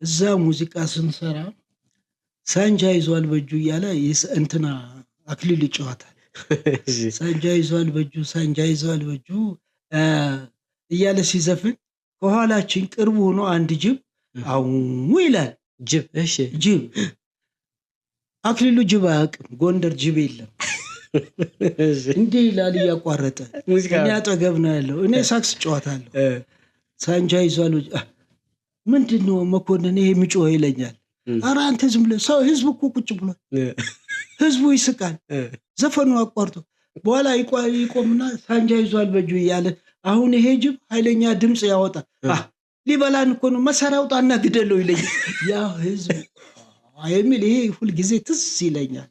እዛ ሙዚቃ ስንሰራ ሳንጃ ይዟል በእጁ እያለ እንትና አክሊሉ ይጫወታል። ሳንጃ ይዟል በእጁ ሳንጃ ይዟል በእጁ እያለ ሲዘፍን ከኋላችን ቅርብ ሆኖ አንድ ጅብ አው ይላል። ጅብ አክሊሉ ጅብ አያውቅም። ጎንደር ጅብ የለም። እንዲህ ይላል እያቋረጠ። እኔ አጠገብ ነው ያለው። እኔ ሳክስ ጨዋታለሁ። ሳንጃ ይዟል ምንድነው መኮንን ይሄ የሚጮህ ይለኛል። ኧረ አንተ ዝም ብለህ ሰው ህዝቡ እኮ ቁጭ ብሏል። ህዝቡ ይስቃል። ዘፈኑ አቋርጦ በኋላ ይቆምና ሳንጃ ይዟል በእጁ እያለ አሁን ይሄ ጅብ ኃይለኛ ድምፅ ያወጣል። ሊበላን እኮ ነው መሳሪያ አውጣና ግደለው ይለኛል። ያ ህዝብ የሚል ይሄ ሁልጊዜ ትዝ ይለኛል።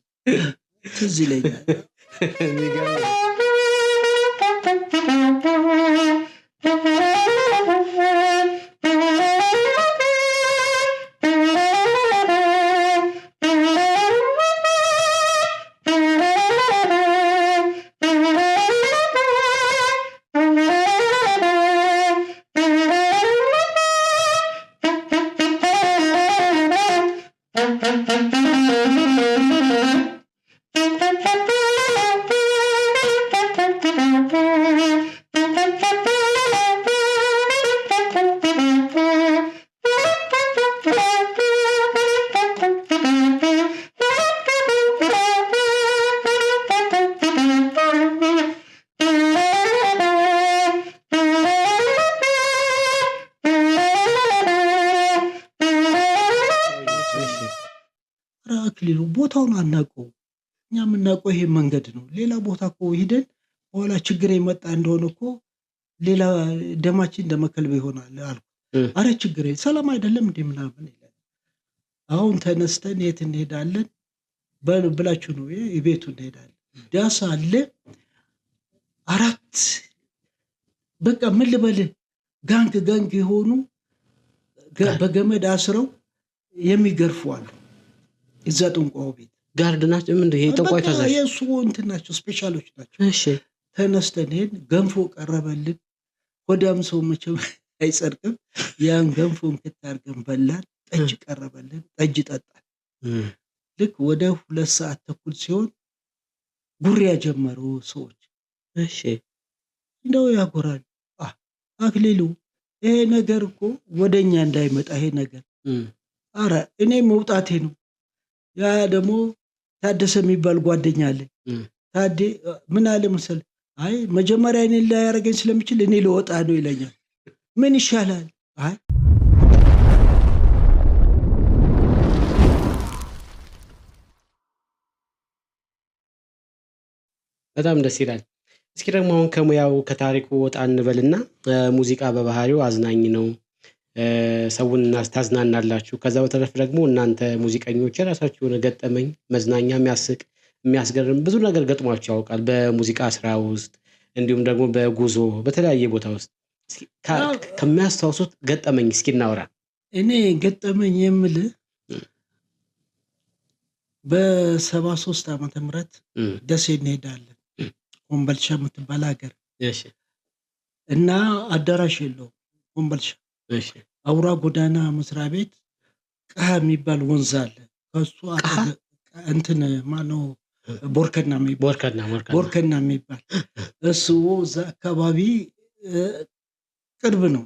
አክሊሉ ቦታውን አናውቀው። እኛ የምናውቀው ይሄ መንገድ ነው። ሌላ ቦታ እኮ ሂደን በኋላ ችግር የመጣ እንደሆነ እኮ ሌላ ደማችን እንደመከልብ ይሆናል አልኩ። አረ ችግር ሰላም አይደለም እንዴ ምናምን ይላል። አሁን ተነስተን የት እንሄዳለን ብላችሁ ነው የቤቱ እንሄዳለን። ዳስ አለ 4 በቃ ምን ልበልህ ጋንግ የሆኑ በገመድ አስረው የሚገርፉ አሉ። እዛ ጥንቋው ቤት ጋርድ ናቸው። ምንድነው ይሄ ጥንቋይ ታዛዥ? የሱ እንትን ናቸው፣ ስፔሻሎች ናቸው። እሺ ተነስተን ሄድን። ገንፎ ቀረበልን። ሆዳም ሰው መቼም አይጸድቅም። ያን ገንፎ እንክታርገን በላን። ጠጅ ቀረበልን። ጠጅ ጠጣን። ልክ ወደ 2 ሰዓት ተኩል ሲሆን ጉሪያ ጀመሩ ሰዎች። እሺ እንደው ያጎራል። አክሊሉ ይሄ ነገር እኮ ወደኛ እንዳይመጣ ይሄ ነገር አረ እኔ መውጣቴ ነው። ያ ደግሞ ታደሰ የሚባል ጓደኛ አለኝ። ታዴ ምን አለ መሰል አይ መጀመሪያ እኔ ላይ ያረገኝ ስለሚችል እኔ ልወጣ ነው ይለኛል። ምን ይሻላል? አይ በጣም ደስ ይላል። እስኪ ደግሞ አሁን ከሙያው ከታሪኩ ወጣ እንበልና ሙዚቃ በባህሪው አዝናኝ ነው። ሰውን ታዝናናላችሁ። ከዛ በተረፈ ደግሞ እናንተ ሙዚቀኞች የራሳችሁ የሆነ ገጠመኝ መዝናኛ የሚያስገርም ብዙ ነገር ገጥሟችሁ ያውቃል በሙዚቃ ስራ ውስጥ እንዲሁም ደግሞ በጉዞ በተለያየ ቦታ ውስጥ ከሚያስታውሱት ገጠመኝ እስኪ እናውራ። እኔ ገጠመኝ የምልህ በ73 ዓመተ ምህረት ደሴ እንሄዳለን። ኮምቦልቻ የምትባል ሀገር እና አዳራሽ የለውም ኮምቦልቻ። አውራ ጎዳና መስሪያ ቤት ቀሃ የሚባል ወንዝ አለ። ከሱ እንትን ማነው ቦርከና የሚባል እሱ እዛ አካባቢ ቅርብ ነው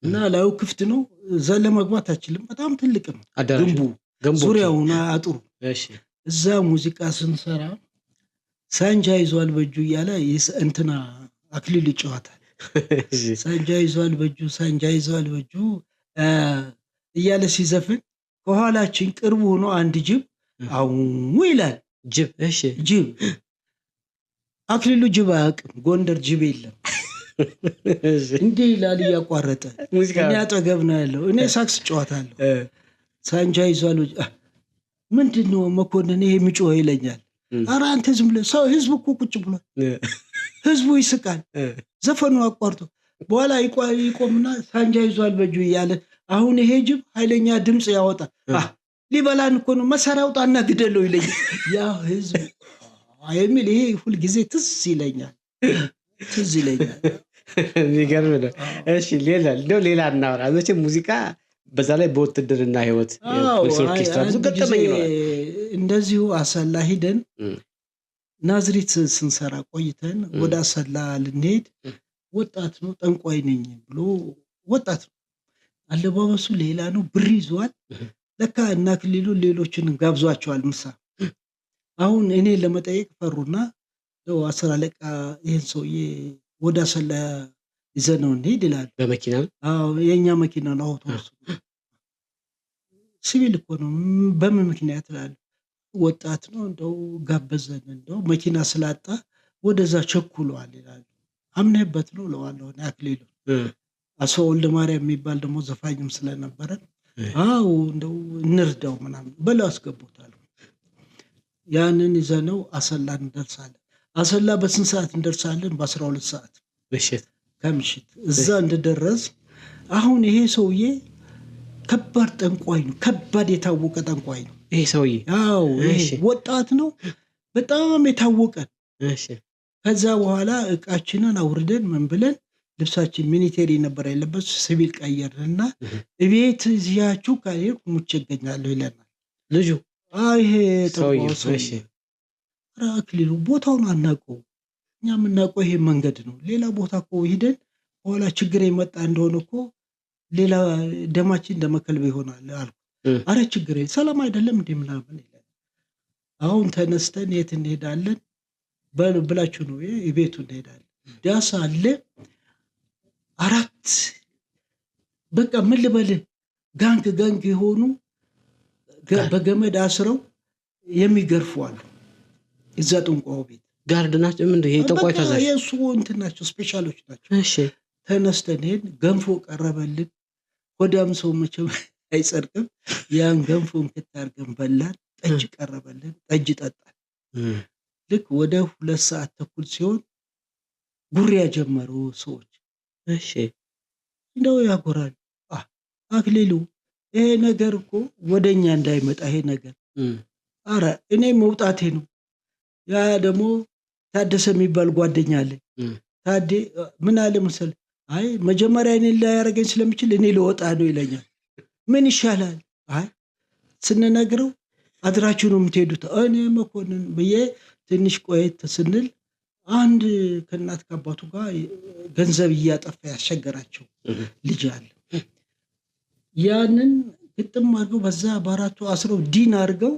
እና ላዩ ክፍት ነው። እዛ ለመግባት አችልም። በጣም ትልቅ ነው ግንቡ ዙሪያውን አጥሩ። እዛ ሙዚቃ ስንሰራ ሳንጃ ይዟል በእጁ እያለ እንትና አክሊሉ ይጫወታል። ሳንጃ ይዟል በእጁ እያለ ሲዘፍን ከኋላችን ቅርብ ሆኖ አንድ ጅብ አው ይላል። ጅብ አክሊሉ ጅብ አያውቅም። ጎንደር ጅብ የለም። እንዲህ ይላል እያቋረጠ። እኔ አጠገብ ነው ያለው። እኔ ሳክስ ጨዋታለሁ። ሳንጃ ይዟል ምንድነው መኮንን ይሄ የሚጮህ ይለኛል። ኧረ አንተ ዝም ብለህ ሰው ህዝቡ እኮ ቁጭ ብሏል። ህዝቡ ይስቃል። ዘፈኑ አቋርጦ በኋላ ይቆምና ሳንጃ ይዟል በእጁ እያለ አሁን ይሄ ጅብ ኃይለኛ ድምፅ ያወጣል። ሊበላን እኮ ነው መሳሪያ አውጣና ግደለው ይለኛል። ያ ህዝብ የሚል ይሄ ሁልጊዜ ትዝ ይለኛል። የሚገርም ነው። እሺ ሌላ እናውራ። መቼም ሙዚቃ በዛ ላይ በውትድርና ህይወት ፖሊስ ኦርኬስትራ ብዙ ገጠመኝ ነው እንደዚሁ አሰላ ሂደን ናዝሪት ስንሰራ ቆይተን ወደ አሰላ ልንሄድ ወጣት ነው ጠንቋይ ነኝ ብሎ ወጣት ነው አለባበሱ ሌላ ነው ብር ይዟል ለካ እና ክልሉ ሌሎችን ጋብዟቸዋል ምሳ አሁን እኔ ለመጠየቅ ፈሩና አስር አለቃ ይሄን ሰውዬ ወደ አሰላ ይዘነው እንሂድ ይላል በመኪና የኛ መኪና ነው አውቶቡስ ሲቪል እኮ ነው በምን ምክንያት ይላል ወጣት ነው እንደው ጋበዘን እንደው መኪና ስላጣ ወደዛ ቸኩሏል ይላል አምነህበት ነው ለዋለው አክሊሉ አቶ ወልደ ማርያም የሚባል ደግሞ ዘፋኝም ስለነበረ እንደው እንርዳው ምናምን በለው አስገቡታል ያንን ይዘነው አሰላ እንደርሳለን አሰላ በስንት ሰዓት እንደርሳለን በ12 ሰዓት ከምሽት እዛ እንደደረስ አሁን ይሄ ሰውዬ ከባድ ጠንቋይ ነው ከባድ የታወቀ ጠንቋይ ነው ይሄ ሰውዬ ወጣት ነው በጣም የታወቀ ከዛ በኋላ እቃችንን አውርደን ምን ብለን ልብሳችን ሚሊቴሪ ነበር ያለበት ሲቪል ቀየርንና እቤት እዚያችሁ ካየር ሙቼ እገኛለሁ ይለናል ልጁ ይሄ ጠንቋይ አክሊሉ ቦታውን አናውቀው እኛ የምናውቀው ይሄ መንገድ ነው ሌላ ቦታ እኮ ሂደን በኋላ ችግር የመጣ እንደሆነ እኮ ሌላ ደማችን እንደመከልብ ይሆናል አልኩ አረ ችግር ሰላም አይደለም እንዴ ምናምን ይላል አሁን ተነስተን የት እንሄዳለን ብላችሁ ነው የቤቱ እንሄዳለን ዳስ አለ አራት በቃ ምን ልበል ጋንግ የሆኑ በገመድ አስረው የሚገርፉ አሉ እዛ ጠንቋው ቤት ጋርድ ናቸው ምን ይሄ ጠንቋይ ታዛዥ የሱ እንትን ናቸው ስፔሻሎች ናቸው እሺ ተነስተን ሄድን ገንፎ ቀረበልን ወዳም ሰው መቼም አይጸድቅም ያን ገንፎን ከተአርገን በላን ጠጅ ቀረበልን ጠጅ ጠጣን ልክ ወደ 2 ሰዓት ተኩል ሲሆን ጉሪያ ጀመሩ ሰዎች እሺ እንደው ያጎራል አክሊሉ ይሄ ነገር እኮ ወደኛ እንዳይመጣ ይሄ ነገር አረ እኔ መውጣቴ ነው ያ ደግሞ ታደሰ የሚባል ጓደኛ አለ ታዴ ምን አለ መሰል አይ መጀመሪያ እኔ ላይ ያረገኝ ስለሚችል እኔ ልወጣ ነው ይለኛል ምን ይሻላል ስንነግረው አድራችሁ ነው የምትሄዱት እኔ መኮንን በየ ትንሽ ቆየት ስንል አንድ ከእናት ከአባቱ ጋር ገንዘብ እያጠፋ ያስቸገራቸው ልጅ አለ ያንን ግጥም አድርገው በዛ ባራቱ አስረው ዲን አድርገው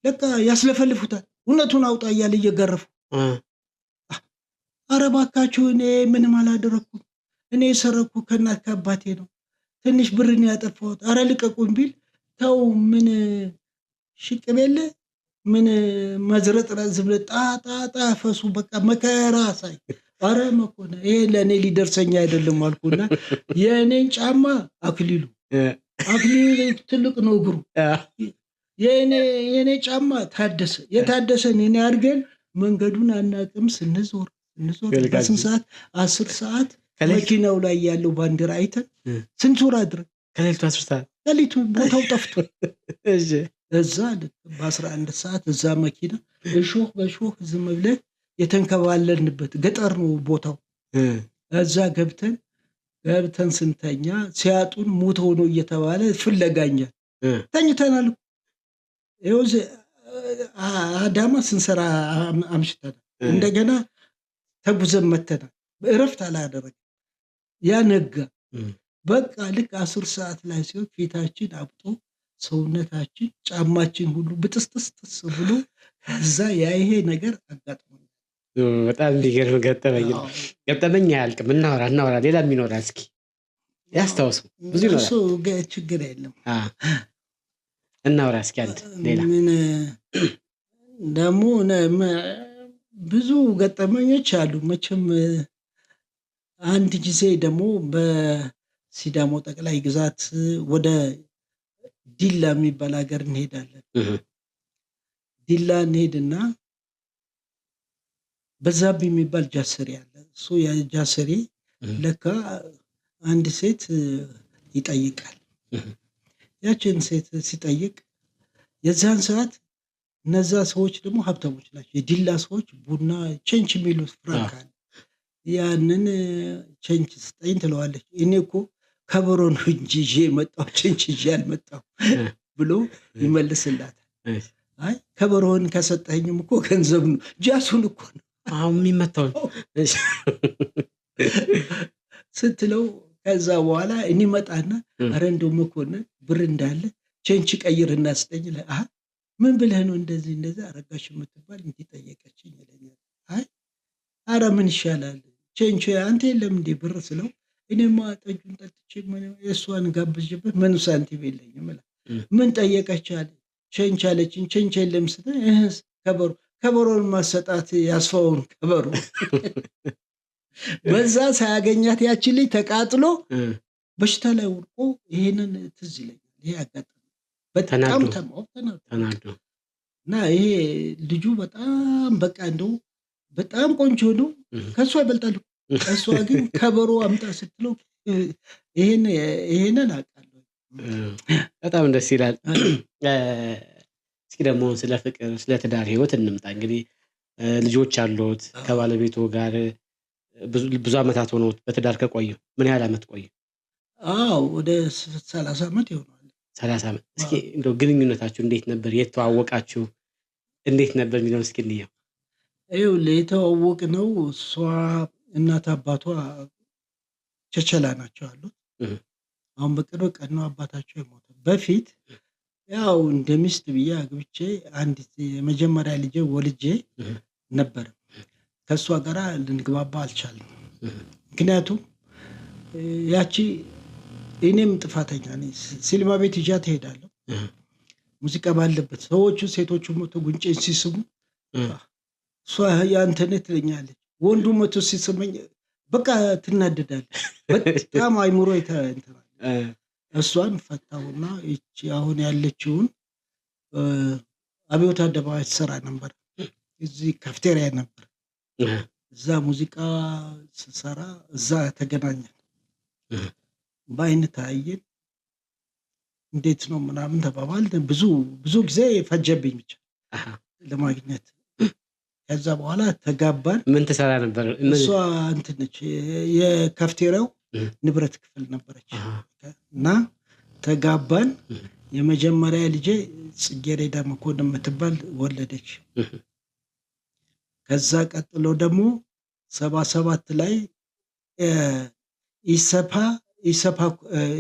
ለካ ያስለፈልፉታል እውነቱን አውጣ እያለ እየገረፉ ኧረ እባካችሁ እኔ ምንም አላደረኩም እኔ የሰረኩ ከእናት ከአባቴ ነው ትንሽ ብርን ያጠፋሁት ኧረ ልቀቁኝ ቢል ተው ምን ሽቅቤለ ምን መዝረጥረጥ ዝብለ ጣጣ ፈሱ በቃ መከራ ሳይ ኧረ መኮነ ይሄ ለእኔ ሊደርሰኝ አይደለም አልኩና የእኔን ጫማ አክሊሉ ትልቅ ነው እግሩ የእኔ ጫማ ታደሰ የታደሰን እኔ አድርገን መንገዱን አናቅም ስንዞር በስንት ሰዓት 10 ሰዓት መኪናው ላይ ያለው ባንዲራ አይተን ስንዞር አድረን ከሌሊቱ 10 ሰዓት ከሌሊቱ ቦታው ጠፍቶ እዛ በ11 ሰዓት እዛ መኪና በሾህ ዝም ብለን የተንከባለልንበት ገጠር ነው ቦታው እዛ ገብተን ስንተኛ ሲያጡን ሞት ሆኖ እየተባለ ፍለጋኛ ተኝተናል ይወዝ አዳማ ስንሰራ አምሽተናል እንደገና ተጉዘን መተናል እረፍት አላደረግን ያ ነጋ በቃ ልክ 10 ሰዓት ላይ ሲሆን ፊታችን አብጦ ሰውነታችን ጫማችን ሁሉ ብጥስጥስ ብሎ ከዛ ይሄ ነገር አጋጥሞኛል በጣም ሊገርም ገጠመኝ አያልቅም እናወራ ሌላም ይኖራል እስኪ ያስታውሱ ብዙ ይኖራል እሱ ችግር የለም እናወራ እስኪ አንድ ሌላ ምን ደግሞ ብዙ ገጠመኞች አሉ መቼም አንድ ጊዜ ደግሞ በሲዳሞ ጠቅላይ ግዛት ወደ ዲላ የሚባል ሀገር እንሄዳለን ዲላ እንሄድና በዛብ የሚባል ጃሰሪ አለ እሱ ጃሰሪ ለካ አንድ ሴት ይጠይቃል ያችን ሴት ሲጠይቅ የዛን ሰዓት እነዛ ሰዎች ደግሞ ሀብታሞች ናቸው የዲላ ሰዎች ቡና ቸንች የሚሉት ፍራንክ አለ ያንን ቸንች ስጠኝ ትለዋለች እኔ እኮ ከበሮን እንጂ ይዤ የመጣሁ ቼንች ይዤ አልመጣሁ ብሎ ይመልስላታል። አይ ከበሮን ከሰጠኝም እኮ ገንዘብ ነው፣ ጃሱን እኮ ነው አሁን የሚመታው ስትለው፣ ከዛ በኋላ እኔ መጣና አረ እንደው መኮንን ብር እንዳለ ቼንች ቀይርና ስጠኝ ይላል። አሃ ምን ብለህ ነው እንደዚህ አረጋሽ የምትባል እንዲህ ጠየቀችኝ ይለኛል። አይ አረ ምን ይሻላል ቼንች አንተ የለም እንዴ ብር ስለው፣ እኔማ ጠጁን ጠጥቼ የእሷን ጋብዤበት ምን ሳንቲም የለኝም እላለሁ። ምን ጠየቀች አለ። ቼንች አለችኝ። ቼንች የለም ስትል ከበሮን ማሰጣት ያስፋውን ከበሮ በዛ ሳያገኛት ያችን ልጅ ተቃጥሎ በሽታ ላይ ወድቆ ይሄንን ትዝ ይለኛል። ይሄ አጋጣሚ በጣም ተናዶ እና ይሄ ልጁ በጣም በቃ እንደው በጣም ቆንጆ ነው፣ ከእሷ ይበልጣል። እሷ ግን ከበሮ አምጣ ስትለው ይሄንን አውቃለሁ። በጣም ደስ ይላል። እስኪ ደግሞ ስለ ፍቅር፣ ስለ ትዳር ህይወት እንምጣ። እንግዲህ ልጆች አሉት ከባለቤቱ ጋር ብዙ ዓመታት ሆኖት በትዳር ከቆዩ ምን ያህል ዓመት ቆዩ? ወደ 30 ዓመት ይሆናል። 30 ዓመት። እስኪ እንደው ግንኙነታችሁ እንዴት ነበር? የተዋወቃችሁ እንዴት ነበር የሚለውን እስኪ እንየው። የተዋወቅነው እሷ እናት አባቷ ቸቸላ ናቸው አሉት። አሁን በቅርብ ቀን ነው አባታቸው የሞተ። በፊት ያው እንደ ሚስት ብዬ አግብቼ አንዲት የመጀመሪያ ልጄ ወልጄ ነበር። ከእሷ ጋር ልንግባባ አልቻልንም። ምክንያቱም ያቺ እኔም ጥፋተኛ ነኝ። ሲኒማ ቤት ይዣት እሄዳለሁ፣ ሙዚቃ ባለበት ሰዎቹ ሴቶቹ መቶ ጉንጬን ሲስሙ እሷ ያንተ ነህ ትለኛለች። ወንዱ መቶ ሲስመኝ በቃ ትናደዳለች። በጣም አይምሮ እሷን ፈታውና ይቺ አሁን ያለችውን አብዮት አደባባይ ትሰራ ነበር። እዚህ ካፍቴሪያ ነበር። እዛ ሙዚቃ ስሰራ እዛ ተገናኘን። በአይን ተያየን። እንዴት ነው ምናምን ተባባል። ብዙ ጊዜ ፈጀብኝ ብቻ ለማግኘት። ከዛ በኋላ ተጋባን። ምን ትሰራ ነበር? እሷ እንትን ነች፣ የካፍቴሪያው ንብረት ክፍል ነበረች እና ተጋባን። የመጀመሪያ ልጄ ጽጌረዳ መኮንን የምትባል ወለደች። ከዛ ቀጥሎ ደግሞ 77 ላይ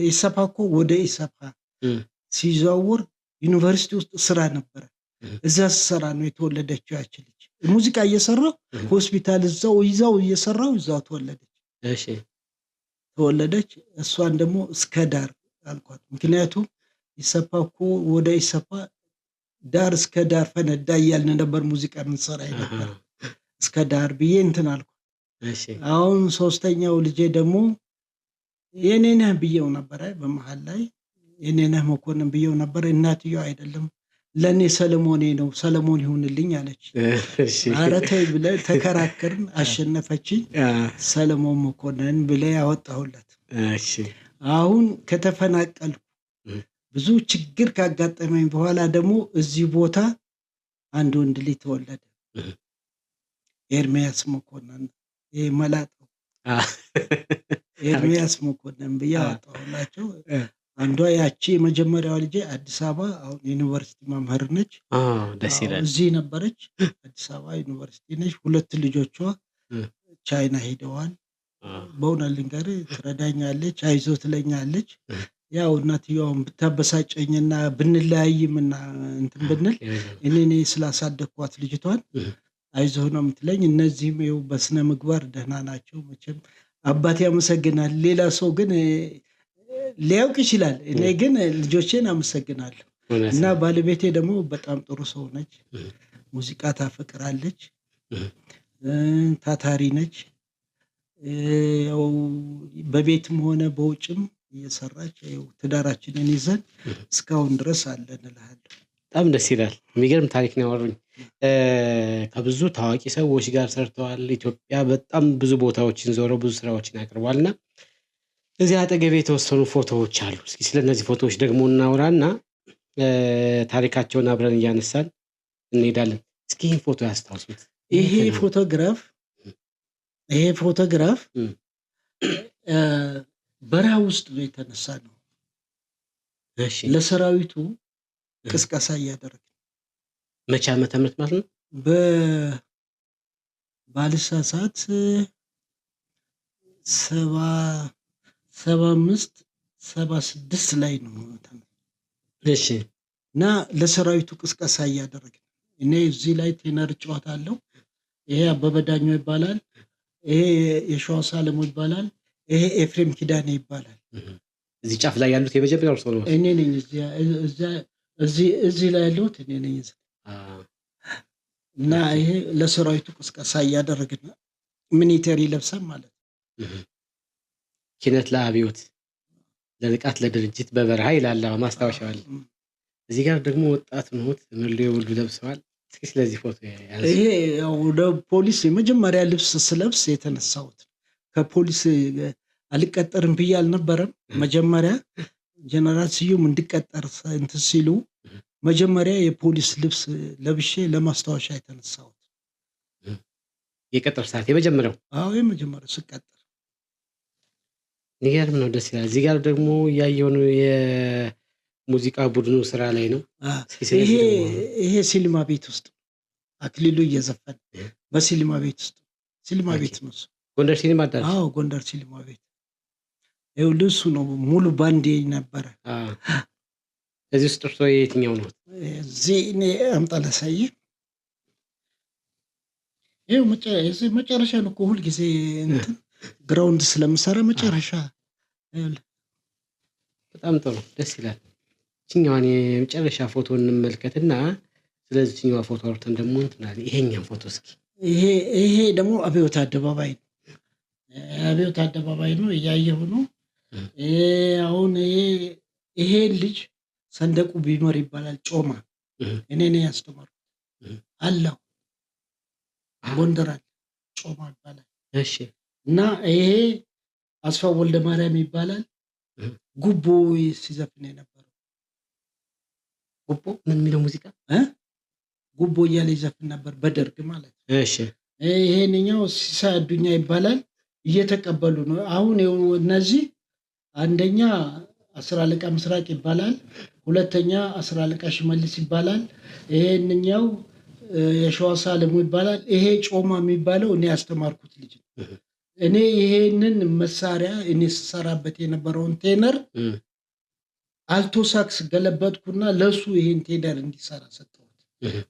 ኢሰፓኮ ወደ ኢሰፓ ሲዘዋውር ዩኒቨርሲቲ ውስጥ ስራ ነበረ። እዛ ስሰራ ነው የተወለደችው ያች ልጅ። ሙዚቃ እየሰራው ሆስፒታል ይዛው እየሰራው እዛው ተወለደች። እሷን ደግሞ እስከ ዳር አልኳት። ምክንያቱም ኢሰፓኮ ወደ ኢሰፓ ዳር እስከ ዳር ፈነዳ እያልን ነበር ሙዚቃ የምንሰራ ነበር። እስከ ዳር ብዬ እንትን አልኳት። አሁን ሶስተኛው ልጄ ደግሞ የኔነህ ብዬው ነበረ። በመሃል ላይ የኔነህ መኮንን ብዬው ነበረ። እናትየው አይደለም ለእኔ ሰለሞኔ ነው፣ ሰለሞን ይሁንልኝ አለች። ኧረ ተይ ብለን ተከራከርን፣ አሸነፈችኝ። ሰለሞን መኮንን ብለ ያወጣሁለት። አሁን ከተፈናቀልኩ ብዙ ችግር ካጋጠመኝ በኋላ ደግሞ እዚህ ቦታ አንድ ወንድ ልጅ ተወለደ። ኤርሚያስ መኮንን፣ ይሄ መላጣው ኤርሚያስ መኮንን ብዬ አወጣሁላቸው። አንዷ ያቺ የመጀመሪያዋ ልጄ አዲስ አበባ አሁን ዩኒቨርሲቲ መምህር ነች። ደስ ይላል። እዚህ ነበረች፣ አዲስ አበባ ዩኒቨርሲቲ ነች። 2 ልጆቿ ቻይና ሄደዋል። በእውነት ልንገርህ ትረዳኛለች፣ አይዞ ትለኛለች። ያው እናትየዋን ብታበሳጨኝና ብንለያይምና እንትን ብንል እኔ ስላሳደግኳት ልጅቷን አይዞህ ነው የምትለኝ። እነዚህም ይኸው በስነ ምግባር ደህና ናቸው። መቼም አባቴ ያመሰግናል። ሌላ ሰው ግን ሊያውቅ ይችላል። እኔ ግን ልጆቼን አመሰግናለሁ። እና ባለቤቴ ደግሞ በጣም ጥሩ ሰው ነች። ሙዚቃ ታፈቅራለች፣ ታታሪ ነች። ያው በቤትም ሆነ በውጭም እየሰራች ትዳራችንን ይዘን እስካሁን ድረስ አለን እልሃለሁ። በጣም ደስ ይላል። የሚገርም ታሪክ ነው ያወሩኝ። ከብዙ ታዋቂ ሰዎች ጋር ሰርተዋል። ኢትዮጵያ በጣም ብዙ ቦታዎችን ዞረው ብዙ ስራዎችን ያቀርቧል እና እዚህ አጠገቤ የተወሰኑ ፎቶዎች አሉ። እስኪ ስለነዚህ ፎቶዎች ደግሞ እናውራና ታሪካቸውን አብረን እያነሳን እንሄዳለን። እስኪ ይህን ፎቶ ያስታውሱት። ይሄ ፎቶግራፍ በረሃ ውስጥ ነው የተነሳ ነው። እሺ ለሰራዊቱ ቅስቀሳ እያደረግን መቼ ዓመተ ምህረት ማለት ነው? ባልሳሳት 75-76 ላይ ነው። እሺ እና ለሰራዊቱ ቅስቀሳ እያደረግን እኔ እዚህ ላይ ቴነር እጫወታለሁ። ይሄ አበበ ዳኘው ይባላል። ይሄ የሸዋስ አለሙ ይባላል። ይሄ ኤፍሬም ኪዳኔ ይባላል። እዚህ ጫፍ ላይ ያሉት የመጀመሪያው ሰው ነው። እኔ ነኝ። እዚህ ላይ ያለሁት እኔ ነኝ። እና ይሄ ለሰራዊቱ ቅስቀሳ እያደረግን ሚኒቴሪ ለብሰን ማለት ነው። ኪነት ለአብዮት ለንቃት ለድርጅት በበረሃ ይላል ማስታወሻው አለ። እዚህ ጋር ደግሞ ወጣት ሆኖት መለዮ ሁሉ ለብሰዋል። እስኪ ስለዚህ ፎቶ ያንሱ። ይሄ ያው ለፖሊስ የመጀመሪያ ልብስ ስለብስ የተነሳሁት ከፖሊስ አልቀጠርም ብዬ አልነበረም። መጀመሪያ ጀነራል ስዩም እንድቀጠር እንትን ሲሉ መጀመሪያ የፖሊስ ልብስ ለብሼ ለማስታወሻ የተነሳሁት የቀጠር ሰዓት የመጀመሪያው። አዎ የመጀመሪያው ስቀጠር ይገርም ነው። ደስ ይላል። እዚህ ጋር ደግሞ ያየው ነው የሙዚቃ ቡድኑ ስራ ላይ ነው። ይሄ ሲኒማ ቤት ውስጥ አክሊሉ እየዘፈነ በሲኒማ ቤት ውስጥ ሲኒማ ቤት ነው። ጎንደር ሲኒማ አዳራሽ። አዎ ጎንደር ሲኒማ ቤት ይኸው ልብሱ ነው ሙሉ ባንዴ ነበረ። እዚህ ውስጥ እርሶ የትኛው ነው? እዚህ እኔ አምጣላሳይ። ይኸው መጨረሻ ነው እኮ ሁልጊዜ እንትን ግራውንድ ስለምሰራ መጨረሻ። በጣም ጥሩ ደስ ይላል። እችኛዋን የመጨረሻ ፎቶ እንመልከትና ስለዚህኛዋ ፎቶ አውርተን ደግሞ እንትናል። ይሄኛው ፎቶ እስኪ። ይሄ ደግሞ አብዮት አደባባይ ነው። አብዮት አደባባይ ነው እያየሁ ነው። አሁን ይሄ ልጅ ሰንደቁ ቢመር ይባላል። ጮማ እኔ ነኝ ያስተማርኩት። አላው ጎንደር አለ ጮማ ይባላል። እሺ። እና ይሄ አስፋው ወልደ ማርያም ይባላል። ጉቦ ሲዘፍን የነበረው ጉቦ ምን የሚለው ሙዚቃ ጉቦ እያለ ይዘፍን ነበር በደርግ ማለት ነው። እሺ። ይሄንኛው ሲሳይ አዱኛ ይባላል። እየተቀበሉ ነው አሁን እነዚህ። አንደኛ 10 አለቃ ምስራቅ ይባላል። ሁለተኛ 10 አለቃ ሽመልስ ይባላል። ይሄንኛው የሸዋስ አለሙ ይባላል። ይሄ ጮማ የሚባለው እኔ ያስተማርኩት ልጅ ነው። እኔ ይሄንን መሳሪያ እኔ ስሰራበት የነበረውን ቴነር አልቶ ሳክስ ገለበጥኩና ለሱ ይሄን ቴነር እንዲሰራ ሰጠሁት።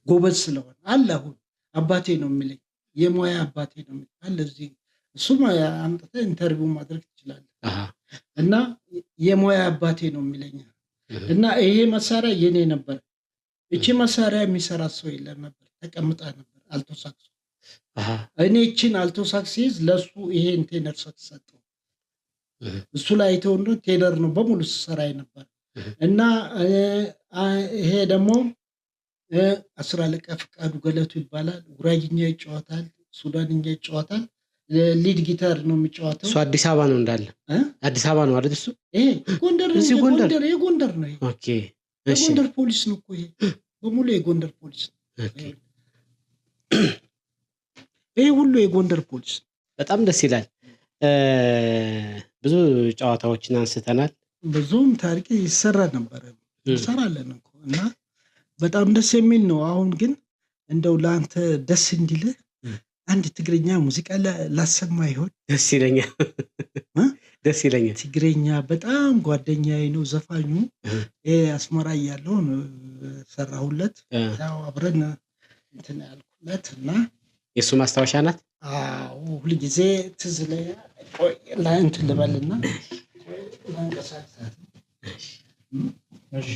ጎበዝ ስለሆነ አለ። አሁን አባቴ ነው የሚለኝ፣ የሙያ አባቴ ነው የሚለኝ አለ። እዚህ እሱም አምጥተህ ኢንተርቪው ማድረግ ትችላለህ። እና የሙያ አባቴ ነው የሚለኝ እና ይሄ መሳሪያ የኔ ነበር። እቺ መሳሪያ የሚሰራ ሰው የለም ነበር፣ ተቀምጣ ነበር አልቶ ሳክስ። እኔ እቺን አልቶ ሳክስ ይዝ ለሱ ይሄን ቴነር ሰጠው። እሱ ላይ አይተውና ቴነር ነው በሙሉ ስሰራ ነበር። እና ይሄ ደግሞ 10 አለቃ ፍቃዱ ገለቱ ይባላል። ጉራጌኛ ይጫወታል፣ ሱዳንኛ ይጫወታል። ሊድ ጊታር ነው የሚጫወተው። እሱ አዲስ አበባ ነው እንዳለ አዲስ አበባ ነው አይደል? እሱ ይሄ ጎንደር ነው። የጎንደር ነው። ኦኬ እሺ። የጎንደር ፖሊስ ነው እኮ ይሄ በሙሉ የጎንደር ፖሊስ ነው። ኦኬ። ይሄ ሁሉ የጎንደር ፖሊስ። በጣም ደስ ይላል። ብዙ ጨዋታዎችን አንስተናል። ብዙም ታሪክ ይሰራ ነበር እንሰራለን እኮ እና በጣም ደስ የሚል ነው። አሁን ግን እንደው ለአንተ ደስ እንዲልህ አንድ ትግረኛ ሙዚቃ ላሰማ ይሆን? ደስ ይለኛል። ደስ ይለኛል። ትግረኛ በጣም ጓደኛዬ ነው ዘፋኙ። አስመራ እያለሁ ሰራሁለት። ያው አብረን እንትን ያልኩለት እና የእሱ ማስታወሻ ናት። አዎ ሁልጊዜ ትዝ ላይ እንትን ልበልና ላንቀሳቅሳት። እሺ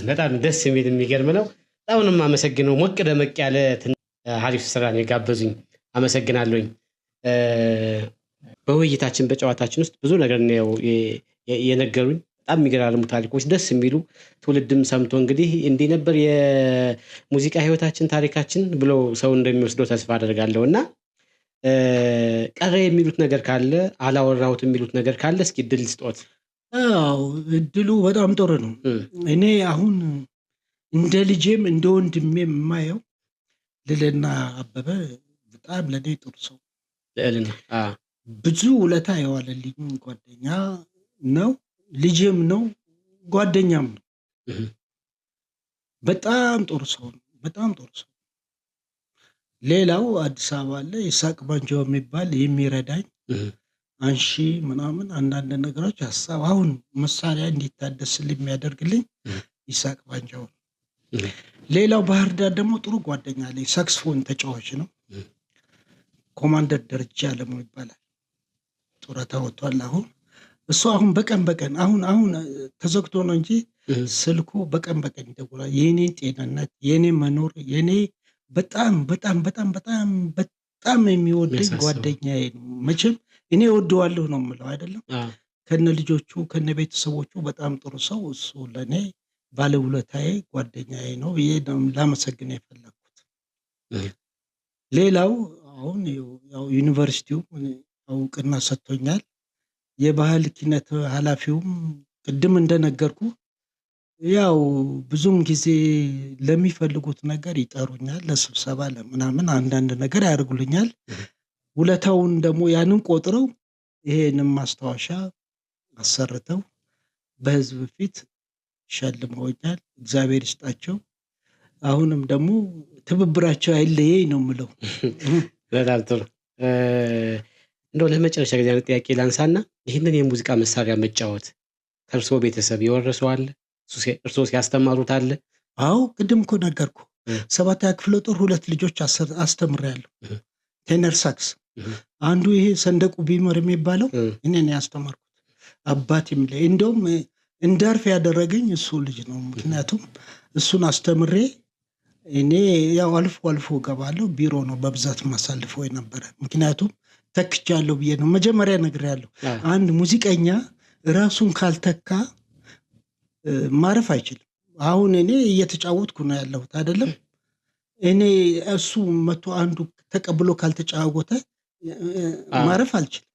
በጣም ደስ የሚል የሚገርም ነው። በጣም ነው የማመሰግነው። ሞቅ ደመቅ ያለ ሀሪፍ ስራ ነው የጋበዙኝ። አመሰግናለሁኝ። በውይይታችን በጨዋታችን ውስጥ ብዙ ነገር ነው የነገሩኝ። በጣም የሚገራርሙ ታሪኮች፣ ደስ የሚሉ ትውልድም ሰምቶ እንግዲህ እንዲህ ነበር የሙዚቃ ህይወታችን ታሪካችን ብሎ ሰው እንደሚወስደው ተስፋ አደርጋለሁ። እና ቀረ የሚሉት ነገር ካለ፣ አላወራሁት የሚሉት ነገር ካለ እስኪ እድል ስጦት። አዎ እድሉ በጣም ጥሩ ነው። እኔ አሁን እንደ ልጄም እንደ ወንድሜም የማየው ልዕልና አበበ በጣም ለእኔ ጥሩ ሰው፣ ልዕልና ብዙ ውለታ የዋለልኝ ጓደኛ ነው። ልጄም ነው፣ ጓደኛም ነው። በጣም ጥሩ ሰው ነው። በጣም ጥሩ ሰው። ሌላው አዲስ አበባ አለ ይስሐቅ ባንጃው የሚባል የሚረዳኝ አንሺ ምናምን አንዳንድ ነገሮች ሀሳብ አሁን መሳሪያ እንዲታደስልኝ የሚያደርግልኝ ይስሐቅ ባንጃው ነው። ሌላው ባህር ዳር ደግሞ ጥሩ ጓደኛ አለኝ፣ ሳክስፎን ተጫዋች ነው። ኮማንደር ደረጃ አለሙ ይባላል። ጡረታ ወጥቷል አሁን። እሱ አሁን በቀን አሁን ተዘግቶ ነው እንጂ ስልኩ በቀን ይደውላል። የኔ ጤንነት፣ የኔ መኖር፣ የኔ በጣም የሚወደኝ ጓደኛዬ ነው። መቼም እኔ ወደዋለሁ ነው የምለው አይደለም። ከነ ልጆቹ ከነ ቤተሰቦቹ በጣም ጥሩ ሰው እሱ ለእኔ ባለውለታዬ ጓደኛዬ ነው ብዬ ላመሰግን የፈለግኩት። ሌላው አሁን ያው ዩኒቨርሲቲው እውቅና ሰጥቶኛል። የባህል ኪነት ኃላፊውም ቅድም እንደነገርኩ ያው ብዙም ጊዜ ለሚፈልጉት ነገር ይጠሩኛል፣ ለስብሰባ ለምናምን አንዳንድ ነገር ያደርጉልኛል። ውለታውን ደግሞ ያንን ቆጥረው ይሄንም ማስታወሻ አሰርተው በህዝብ ፊት ሸልመውኛል። እግዚአብሔር ይስጣቸው። አሁንም ደግሞ ትብብራቸው አይለየኝ ነው የምለው። በጣም ጥሩ። እንደው ለመጨረሻ ጊዜ አንድ ጥያቄ ላንሳና ይህንን የሙዚቃ መሳሪያ መጫወት ከእርስዎ ቤተሰብ የወረሰው አለ? እርስዎ ሲያስተማሩት አለ? አዎ ቅድም እኮ ነገርኩ። 7ኛ ክፍለ ጦር 2 ልጆች አስተምሬያለሁ። ቴነር ሳክስ አንዱ ይሄ ሰንደቁ ቢመር የሚባለው እኔ ነኝ ያስተማርኩት። አባት የሚለው እንደውም እንዳርፍ ያደረገኝ እሱ ልጅ ነው። ምክንያቱም እሱን አስተምሬ እኔ ያው አልፎ ገባለሁ። ቢሮ ነው በብዛት ማሳልፈው የነበረ። ምክንያቱም ተክቻለሁ ብዬ ነው መጀመሪያ ነግሬያለሁ። አንድ ሙዚቀኛ ራሱን ካልተካ ማረፍ አይችልም። አሁን እኔ እየተጫወትኩ ነው ያለሁት አይደለም። እኔ እሱ መቶ አንዱ ተቀብሎ ካልተጫወተ ማረፍ አልችልም።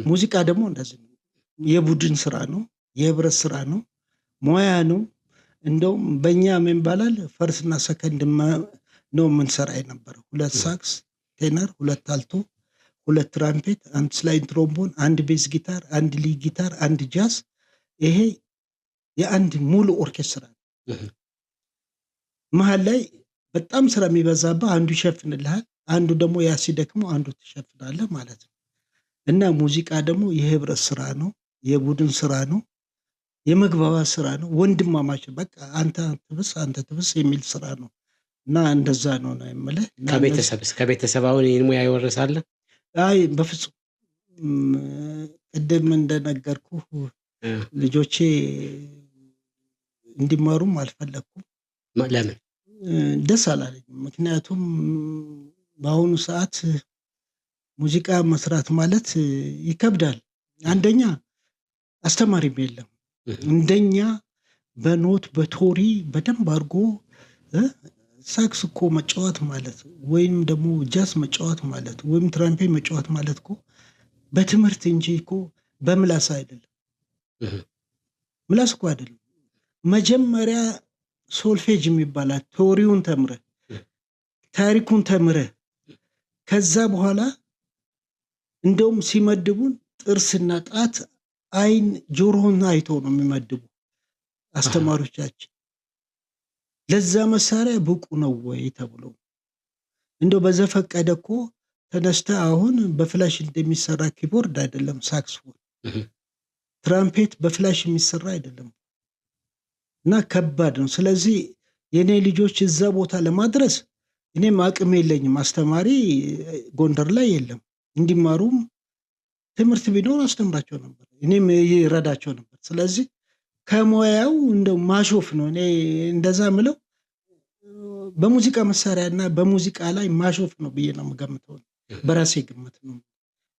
ሙዚቃ ደግሞ እንደዚህ ነው። የቡድን ስራ ነው፣ የህብረት ስራ ነው፣ ሙያ ነው። እንደውም በእኛ ምን ይባላል ፈርስና ሰከንድ ነው የምንሰራ የነበረው። 2 ሳክስ ቴነር፣ 2 አልቶ፣ 2 ትራምፔት፣ 1 ስላይድ ትሮምቦን፣ 1 ቤዝ ጊታር፣ 1 ሊድ ጊታር፣ 1 ጃዝ። ይሄ የአንድ ሙሉ ኦርኬስትራ ነው። መሀል ላይ በጣም ስራ የሚበዛበት አንዱ ይሸፍንልሃል፣ አንዱ ደግሞ ያ ሲደክመው አንዱ ትሸፍናለህ ማለት ነው። እና ሙዚቃ ደግሞ የህብረት ስራ ነው፣ የቡድን ስራ ነው፣ የመግባባት ስራ ነው። ወንድማማች በቃ አንተ ትብስ የሚል ስራ ነው። እና እንደዛ ነው የምልህ። ከቤተሰብ አሁን ይህን ሙያ ይወርሳል? አይ በፍጹም። ቅድም እንደነገርኩ ልጆቼ እንዲማሩም አልፈለኩም። ለምን? ደስ አላለኝም። ምክንያቱም በአሁኑ ሰዓት ሙዚቃ መስራት ማለት ይከብዳል። አንደኛ አስተማሪም የለም። እንደኛ በኖት በቶሪ በደንብ አድርጎ ሳክስ እኮ መጫወት ማለት ወይም ደግሞ ጃዝ መጫወት ማለት ወይም ትራምፔ መጫወት ማለት እኮ በትምህርት እንጂ እኮ በምላስ አይደለም። ምላስ እኮ አይደለም። መጀመሪያ ሶልፌጅ የሚባላት ቶሪውን ተምረህ ታሪኩን ተምረህ ከዛ በኋላ እንደውም ሲመድቡን ጥርስና ጣት፣ አይን፣ ጆሮን አይተው ነው የሚመድቡ አስተማሪዎቻችን። ለዛ መሳሪያ ብቁ ነው ወይ ተብሎ እንደው በዘፈቀደ እኮ ተነስተ አሁን በፍላሽ እንደሚሰራ ኪቦርድ አይደለም ሳክስፎን፣ ትራምፔት በፍላሽ የሚሰራ አይደለም እና ከባድ ነው። ስለዚህ የኔ ልጆች እዛ ቦታ ለማድረስ እኔም አቅም የለኝም። አስተማሪ ጎንደር ላይ የለም። እንዲማሩም ትምህርት ቢኖር አስተምራቸው ነበር፣ እኔም ይረዳቸው ነበር። ስለዚህ ከሙያው እንደው ማሾፍ ነው። እኔ እንደዛ ምለው በሙዚቃ መሳሪያና በሙዚቃ ላይ ማሾፍ ነው ብዬ ነው የምገምተው። በራሴ ግምት ነው።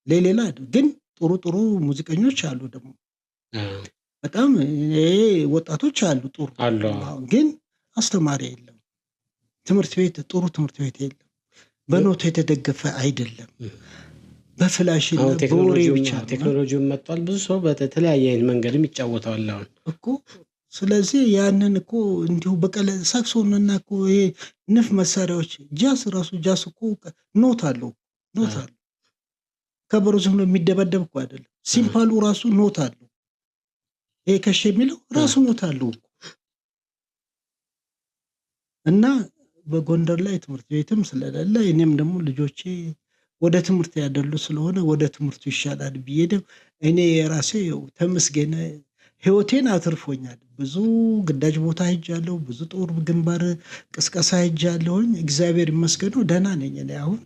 ሌላ ግን ጥሩ ጥሩ ሙዚቀኞች አሉ ደግሞ በጣም ወጣቶች አሉ ጥሩ ግን አስተማሪ የለም። ትምህርት ቤት ጥሩ ትምህርት ቤት የለም። በኖት የተደገፈ አይደለም። በፍላሽ እና በወሬ ብቻ ቴክኖሎጂው መጥቷል። ብዙ ሰው በተለያየ መንገድም ይጫወታል አሁን እኮ። ስለዚህ ያንን እኮ እንዲሁ በቀለ ሳክሶንና እኮ ይሄ ንፍ መሳሪያዎች ጃስ ራሱ ጃስ እኮ ኖት አለው። ከበሮ ዝም ብሎ የሚደበደብ እኮ አይደለም። ሲምፓሉ ራሱ ኖት አለው። ይሄ ከሽ የሚለው ራሱ ኖት አለው እና በጎንደር ላይ ትምህርት ቤትም ስለሌለ እኔም ደግሞ ልጆቼ ወደ ትምህርት ያደሉ ስለሆነ ወደ ትምህርቱ ይሻላል ብዬ እኔ የራሴ ተመስገን ህይወቴን አትርፎኛል። ብዙ ግዳጅ ቦታ ሄጃለሁ። ብዙ ጦር ግንባር ቅስቀሳ ሄጃለሁኝ። እግዚአብሔር ይመስገነው ደህና ነኝ። እኔ አሁን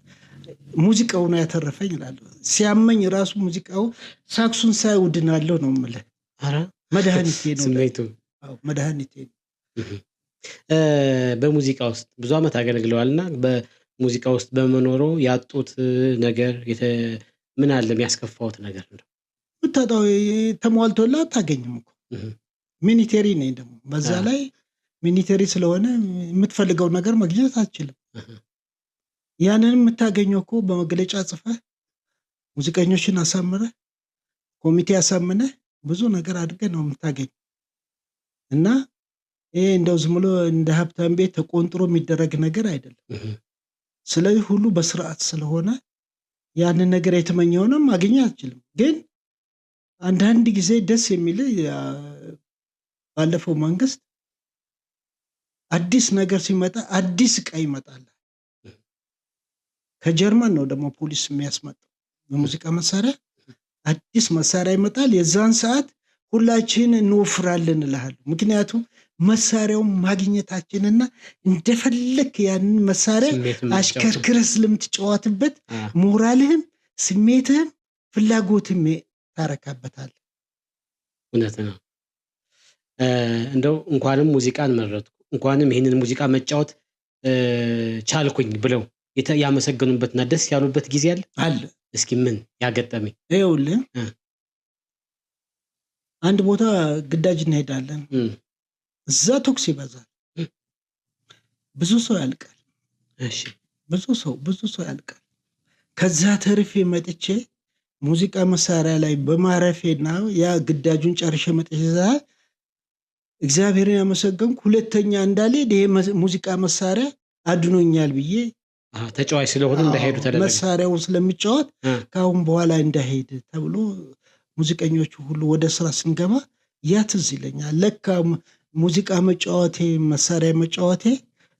ሙዚቃው ነው ያተረፈኝ እላለሁ። ሲያመኝ ራሱ ሙዚቃው ሳክሱን ሳይውድናለሁ ነው የምልህ። መድኃኒቴ ነው ስሜቱ። መድኃኒቴ ነው። በሙዚቃ ውስጥ ብዙ ዓመት አገልግለዋልና በሙዚቃ ውስጥ በመኖሩ ያጡት ነገር ምን አለ የሚያስከፋውት ነገር ነው? ምታጣው ተሟልቶላ አታገኝም እኮ። ሚኒቴሪ ነኝ ደግሞ በዛ ላይ ሚኒቴሪ ስለሆነ የምትፈልገው ነገር ማግኘት አትችልም። ያንን የምታገኘው እኮ በመግለጫ ጽፈህ ሙዚቀኞችን አሳምረህ ኮሚቴ አሳምነህ ብዙ ነገር አድርገህ ነው የምታገኝ እና ይሄ እንደው ዝም ብሎ እንደ ሀብታም ቤት ተቆንጥሮ የሚደረግ ነገር አይደለም። ስለዚህ ሁሉ በስርዓት ስለሆነ ያንን ነገር የተመኘውንም ማግኘት አትችልም። ግን አንዳንድ ጊዜ ደስ የሚል ባለፈው መንግስት አዲስ ነገር ሲመጣ አዲስ ዕቃ ይመጣል። ከጀርመን ነው ደግሞ ፖሊስ የሚያስመጣው የሙዚቃ መሳሪያ አዲስ መሳሪያ ይመጣል። የዛን ሰዓት ሁላችን እንወፍራለን እልሃለሁ። ምክንያቱም መሳሪያውን ማግኘታችንና እንደፈለክ ያንን መሳሪያ አሽከርክረህ ስለምትጫወትበት ሞራልህም ስሜትህም ፍላጎትም ታረካበታለህ። እውነት ነው። እንደው እንኳንም ሙዚቃን መረጥኩ እንኳንም ይህንን ሙዚቃ መጫወት ቻልኩኝ ብለው ያመሰገኑበትና ደስ ያሉበት ጊዜ አለ? እስኪ ምን ያገጠመኝ? ይኸውልህ አንድ ቦታ ግዳጅ እንሄዳለን። እዛ ተኩስ ይበዛል። ብዙ ሰው ያልቃል። ብዙ ሰው ያልቃል። ከዛ ተርፌ መጥቼ ሙዚቃ መሳሪያ ላይ በማረፌና ያ ግዳጁን ጨርሼ መጥቼ እግዚአብሔርን ያመሰገንኩ ሁለተኛ እንዳልሄድ ይሄ ሙዚቃ መሳሪያ አድኖኛል ብዬ ተጫዋች ስለሆነ እንዳይሄዱ ተደረገ። መሳሪያው ስለሚጫወት ካሁን በኋላ እንዳይሄድ ተብሎ ሙዚቀኞቹ ሁሉ ወደ ስራ ስንገባ ያ ትዝ ይለኛል። ለካ ሙዚቃ መጫወቴ መሳሪያ መጫወቴ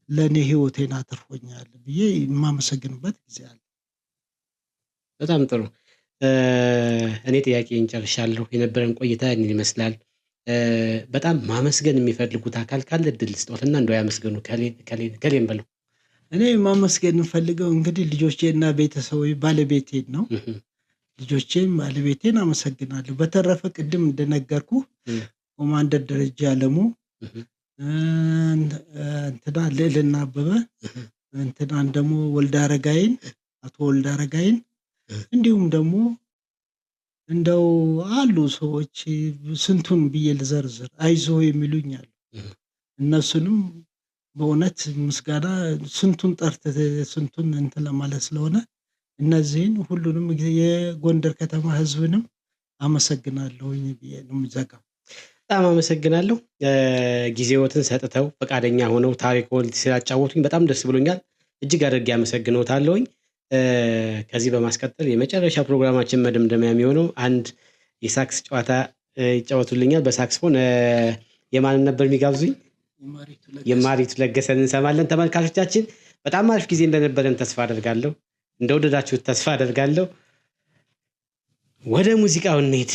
ለእኔ ህይወቴን አትርፎኛል ብዬ የማመሰግንበት ጊዜ አለ። በጣም ጥሩ። እኔ ጥያቄን ጨርሻለሁ። የነበረን ቆይታ ይህን ይመስላል። በጣም ማመስገን የሚፈልጉት አካል ካለ እድል ስጦትና እንደው ያመስገኑ ከሌን በለው። እኔ ማመስገን የምፈልገው እንግዲህ ልጆቼና ቤተሰቦቼ ባለቤቴን ነው። ልጆቼን ባለቤቴን አመሰግናለሁ። በተረፈ ቅድም እንደነገርኩ ኮማንደር ደረጃ አለሙ እንትና ልዕልና አበበ እንትናን ደግሞ ወልደ አረጋይን አቶ ወልደ አረጋይን እንዲሁም ደግሞ እንደው አሉ ሰዎች ስንቱን ብዬ ልዘርዝር አይዞ የሚሉኝ አሉ። እነሱንም በእውነት ምስጋና ስንቱን ጠርተህ ስንቱን እንትን ለማለት ስለሆነ እነዚህን ሁሉንም የጎንደር ከተማ ህዝብንም አመሰግናለሁኝ ብዬ ነው የምዘጋው። በጣም አመሰግናለሁ። ጊዜዎትን ሰጥተው ፈቃደኛ ሆነው ታሪክዎን ስላጫወቱኝ በጣም ደስ ብሎኛል። እጅግ አድርጌ አመሰግኖታለሁኝ። ከዚህ በማስቀጠል የመጨረሻ ፕሮግራማችን መደምደሚያ የሚሆነው አንድ የሳክስ ጨዋታ ይጫወቱልኛል በሳክስፎን። የማንን ነበር የሚጋብዙኝ? የማሪቱ ለገሰን እንሰማለን። ተመልካቾቻችን በጣም አሪፍ ጊዜ እንደነበረን ተስፋ አደርጋለሁ። እንደወደዳችሁት ተስፋ አደርጋለሁ። ወደ ሙዚቃው እንሂድ።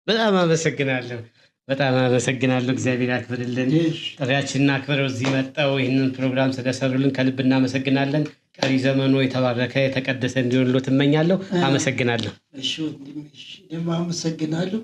በጣም አመሰግናለሁ። በጣም አመሰግናለሁ። እግዚአብሔር ያክብርልን። ጥሪያችንን አክብረው እዚህ መጣው ይህንን ፕሮግራም ስለሰሩልን ከልብ እናመሰግናለን። ቀሪ ዘመኑ የተባረከ የተቀደሰ እንዲሆንልዎት እመኛለሁ። አመሰግናለሁ። እሺ፣ እኔም አመሰግናለሁ።